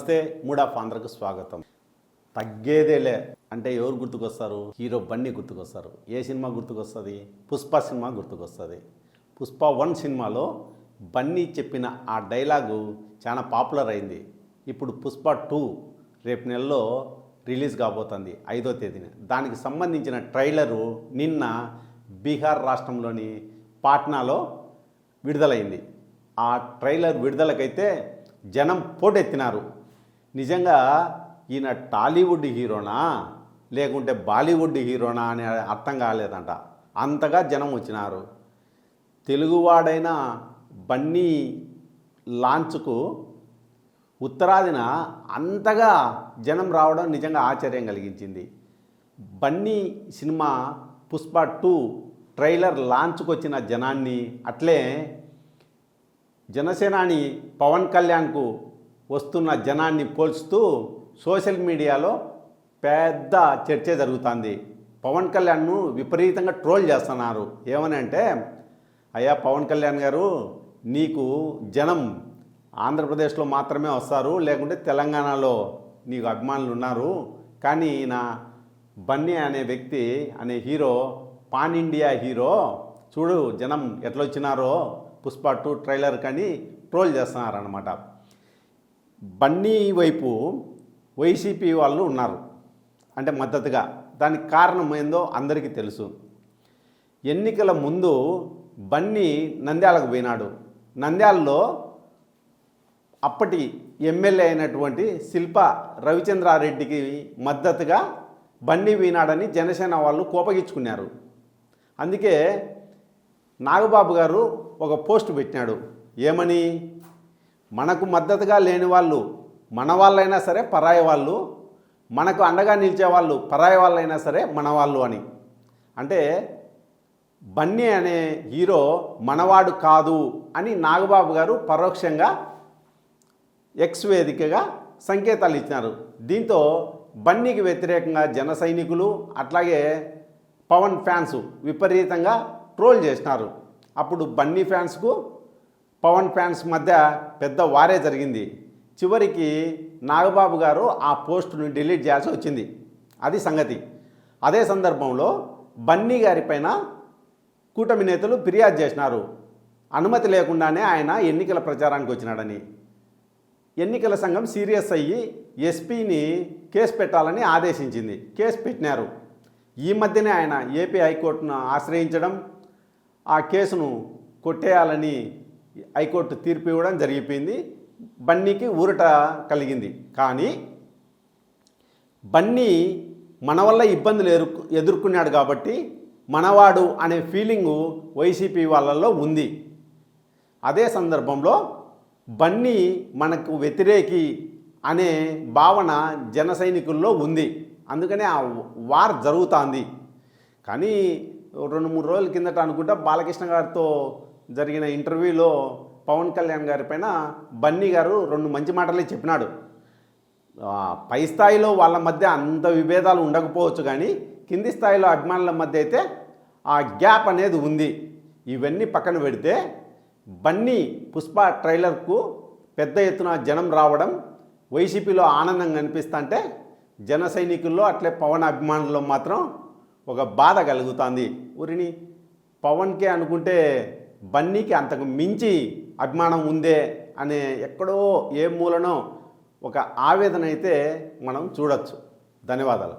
నమస్తే mood of ఆంధ్రకు స్వాగతం. తగ్గేదేలే అంటే ఎవరు గుర్తుకొస్తారు? హీరో బన్నీ గుర్తుకొస్తారు. ఏ సినిమా గుర్తుకొస్తుంది? పుష్ప సినిమా గుర్తుకొస్తుంది. పుష్ప 1 సినిమాలో బన్నీ చెప్పిన ఆ డైలాగు చాలా పాపులర్ అయింది. ఇప్పుడు పుష్ప 2 రేపు నెలలో రిలీజ్ కాబోతుంది 5వ తేదీన. దానికి సంబంధించిన ట్రైలరు నిన్న బీహార్ రాష్ట్రంలోని పాట్నాలో విడుదలైంది. ఆ ట్రైలర్ విడుదలకైతే జనం పోటెత్తినారు. నిజంగా ఈయన టాలీవుడ్ హీరోనా లేకుంటే బాలీవుడ్ హీరోనా అని అర్థం కాలేదంట. అంతగా జనం వచ్చినారు. తెలుగువాడైన బన్నీ లాంచ్కు ఉత్తరాదిన అంతగా జనం రావడం నిజంగా ఆశ్చర్యం కలిగించింది. బన్నీ సినిమా పుష్ప 2 ట్రైలర్ లాంచ్కు వచ్చిన జనాన్ని అట్లే జనసేనాని పవన్ కళ్యాణ్కు వస్తున్న జనాన్ని పోల్చుతూ సోషల్ మీడియాలో పెద్ద చర్చ జరుగుతుంది. పవన్ కళ్యాణ్ను విపరీతంగా ట్రోల్ చేస్తున్నారు. ఏమని అంటే, అయ్యా పవన్ కళ్యాణ్ గారు, నీకు జనం ఆంధ్రప్రదేశ్లో మాత్రమే వస్తారు, లేకుంటే తెలంగాణలో నీకు అభిమానులు ఉన్నారు. కానీ నా బన్నీ అనే వ్యక్తి అనే హీరో పాన్ ఇండియా హీరో, చూడు జనం ఎట్లా వచ్చినారో పుష్ప 2 ట్రైలర్ కానీ ట్రోల్ చేస్తున్నారన్నమాట. బన్నీ వైపు వైసీపీ వాళ్ళు ఉన్నారు అంటే మద్దతుగా. దానికి కారణం ఏందో అందరికీ తెలుసు. ఎన్నికల ముందు బన్నీ నంద్యాలకు పోయినాడు. నంద్యాలలో అప్పటి ఎమ్మెల్యే అయినటువంటి శిల్ప రవిచంద్రారెడ్డికి మద్దతుగా బన్నీ పోయినాడని జనసేన వాళ్ళు కోపగించుకున్నారు. అందుకే నాగబాబు గారు ఒక పోస్ట్ పెట్టినాడు. ఏమని, మనకు మద్దతుగా లేని వాళ్ళు మన వాళ్ళైనా సరే పరాయి వాళ్ళు, మనకు అండగా నిలిచే వాళ్ళు పరాయి వాళ్ళైనా సరే మన వాళ్ళు అని. అంటే బన్నీ అనే హీరో మనవాడు కాదు అని నాగబాబు గారు పరోక్షంగా ఎక్స్ వేదికగా సంకేతాలు ఇచ్చినారు. దీంతో బన్నీకి వ్యతిరేకంగా జన సైనికులు అట్లాగే పవన్ ఫ్యాన్స్ విపరీతంగా ట్రోల్ చేసినారు. అప్పుడు బన్నీ ఫ్యాన్స్కు పవన్ ఫ్యాన్స్ మధ్య పెద్ద వారే జరిగింది. చివరికి నాగబాబు గారు ఆ పోస్టును డిలీట్ చేయాల్సి వచ్చింది. అది సంగతి. అదే సందర్భంలో బన్నీ గారిపైన కూటమి నేతలు ఫిర్యాదు చేసినారు. అనుమతి లేకుండానే ఆయన ఎన్నికల ప్రచారానికి వచ్చినాడని. ఎన్నికల సంఘం సీరియస్ అయ్యి ఎస్పీని కేసు పెట్టాలని ఆదేశించింది. కేసు పెట్టినారు. ఈ మధ్యనే ఆయన ఏపీ హైకోర్టును ఆశ్రయించడం, ఆ కేసును కొట్టేయాలని హైకోర్టు తీర్పు ఇవ్వడం జరిగిపోయింది. బన్నీకి ఊరట కలిగింది. కానీ బన్నీ మన వల్ల ఇబ్బందులు ఎదుర్కొన్నాడు కాబట్టి మనవాడు అనే ఫీలింగు వైసీపీ వాళ్ళల్లో ఉంది. అదే సందర్భంలో బన్నీ మనకు వ్యతిరేకి అనే భావన జన సైనికుల్లో ఉంది. అందుకనే ఆ వార్ జరుగుతుంది. కానీ 2-3 రోజుల కిందట అనుకుంటా బాలకృష్ణ గారితో జరిగిన ఇంటర్వ్యూలో పవన్ కళ్యాణ్ గారి పైన బన్నీ గారు 2 మంచి మాటలే చెప్పినాడు. పై స్థాయిలో వాళ్ళ మధ్య అంత విభేదాలు ఉండకపోవచ్చు, కానీ కింది స్థాయిలో అభిమానుల మధ్య అయితే ఆ గ్యాప్ అనేది ఉంది. ఇవన్నీ పక్కన పెడితే బన్నీ పుష్ప ట్రైలర్కు పెద్ద ఎత్తున జనం రావడం వైసీపీలో ఆనందంగా అనిపిస్తుంటే జన సైనికుల్లో అట్లే పవన్ అభిమానుల్లో మాత్రం ఒక బాధ కలుగుతుంది. ఊరిని పవన్కే అనుకుంటే బన్నీకి అంతకు మించి అభిమానం ఉందే అనే ఎక్కడో ఏ మూలనో ఒక ఆవేదన అయితే మనం చూడొచ్చు. ధన్యవాదాలు.